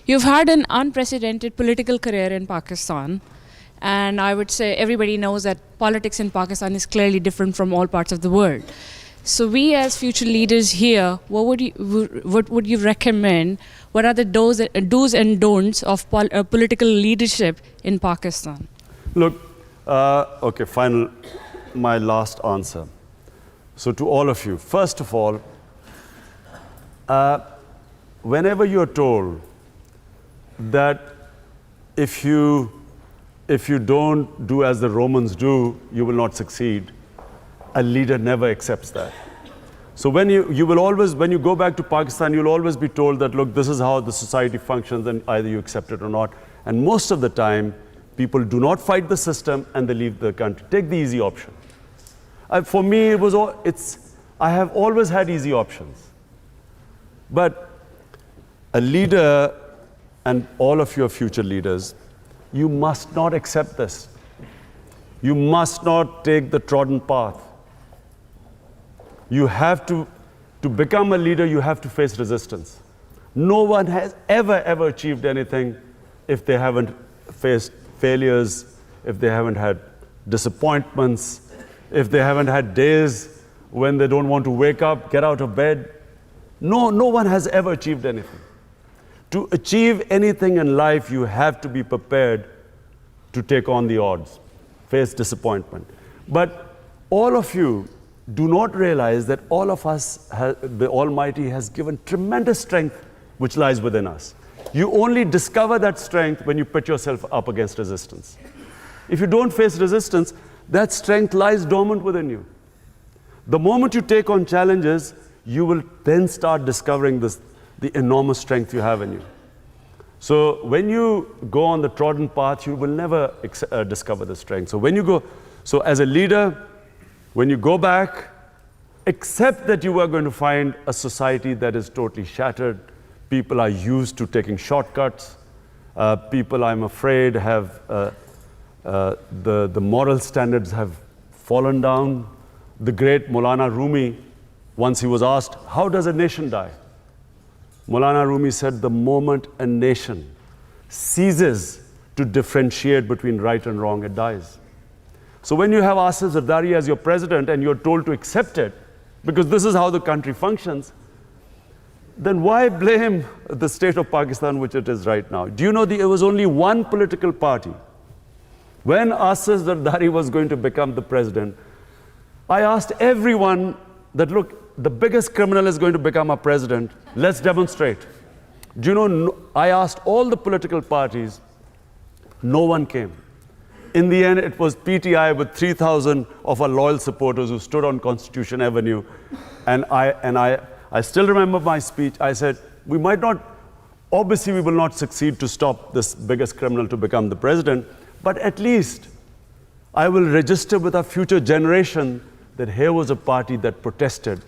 You've had an unprecedented political career in Pakistan, and I would say everybody knows that politics in Pakistan is clearly different from all parts of the world. So we as future leaders here, what would you recommend? What are the do's and don'ts of political leadership in Pakistan? Look, okay, my last answer. So to all of you, first of all, whenever you're told that if you don't do as the Romans do, you will not succeed, a leader never accepts that. So when you go back to Pakistan, you'll always be told that, look, this is how the society functions, and either you accept it or not. And most of the time, people do not fight the system and they leave the country. Take the easy option. For me, I have always had easy options. But a leader, and all of your future leaders, you must not accept this. You must not take the trodden path. You have to become a leader, you have to face resistance. No one has ever achieved anything if they haven't faced failures, if they haven't had disappointments, if they haven't had days when they don't want to wake up, get out of bed. No one has ever achieved anything. To achieve anything in life, you have to be prepared to take on the odds, face disappointment. But all of you do not realize that all of us, the Almighty has given tremendous strength which lies within us. You only discover that strength when you put yourself up against resistance. If you don't face resistance, that strength lies dormant within you. The moment you take on challenges, you will then start discovering the enormous strength you have in you. So when you go on the trodden path, you will never discover the strength. So as a leader, when you go back, accept that you are going to find a society that is totally shattered. People are used to taking shortcuts. People, I'm afraid, have the moral standards have fallen down. The great Maulana Rumi, once he was asked, how does a nation die? Maulana Rumi said, the moment a nation ceases to differentiate between right and wrong, it dies. So when you have Asif Zardari as your president and you're told to accept it, because this is how the country functions, then why blame the state of Pakistan, which it is right now? Do you know there was only one political party? When Asif Zardari was going to become the president, I asked everyone that, look, the biggest criminal is going to become our president. Let's demonstrate. Do you know, I asked all the political parties, no one came. In the end, it was PTI with 3,000 of our loyal supporters who stood on Constitution Avenue. And I still remember my speech. I said, obviously we will not succeed to stop this biggest criminal to become the president, but at least I will register with our future generation that here was a party that protested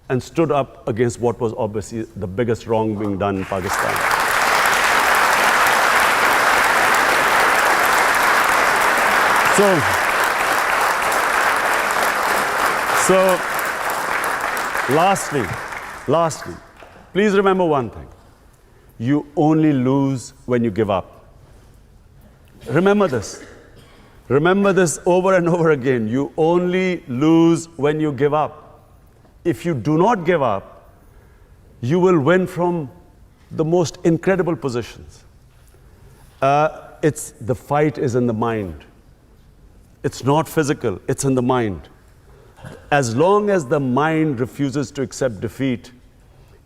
and stood up against what was obviously the biggest wrong being done in Pakistan. So lastly, please remember one thing. You only lose when you give up. Remember this. Remember this over and over again. You only lose when you give up. If you do not give up, you will win from the most incredible positions. The fight is in the mind. It's not physical, it's in the mind. As long as the mind refuses to accept defeat,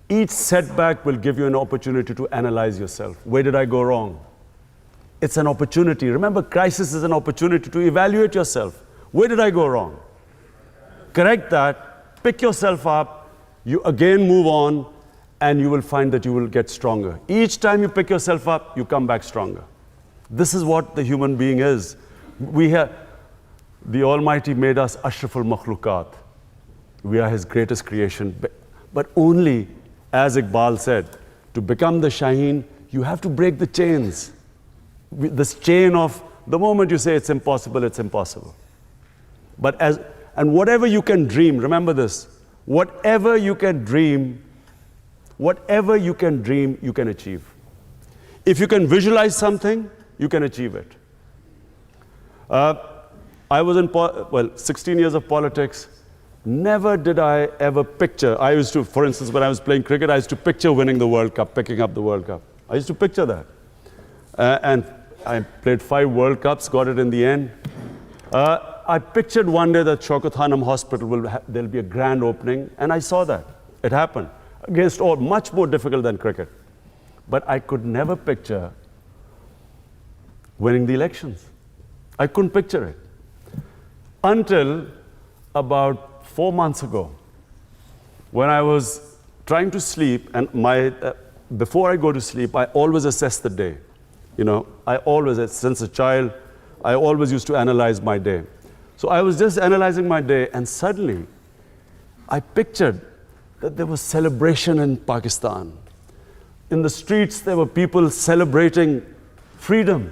each setback will give you an opportunity to analyze yourself. Where did I go wrong? It's an opportunity. Remember, crisis is an opportunity to evaluate yourself. Where did I go wrong? Correct that. Pick yourself up, you again move on, and you will find that you will get stronger. Each time you pick yourself up, you come back stronger. This is what the human being is. The Almighty made us Ashraful Makhlukat. We are His greatest creation. But only, as Iqbal said, to become the Shaheen, you have to break the chains. This chain of the moment you say it's impossible, it's impossible. And whatever you can dream, remember this, whatever you can dream, you can achieve. If you can visualize something, you can achieve it. I was in, 16 years of politics. Never did I ever picture, I used to, for instance, when I was playing cricket, I used to picture winning the World Cup, picking up the World Cup. I used to picture that. And I played 5 World Cups, got it in the end. I pictured one day that Shaukat Khanum Hospital, there'll be a grand opening, and I saw that. It happened. Against all, much more difficult than cricket. But I could never picture winning the elections. I couldn't picture it. Until about 4 months ago, when I was trying to sleep, and before I go to sleep, I always assess the day. You know, I always, since a child, I always used to analyze my day. So I was just analyzing my day, and suddenly I pictured that there was celebration in Pakistan. In the streets, there were people celebrating freedom.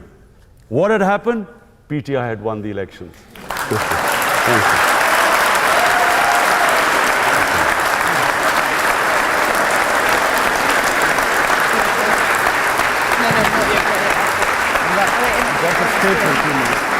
What had happened? PTI had won the elections. Thank you. No, That's a statement.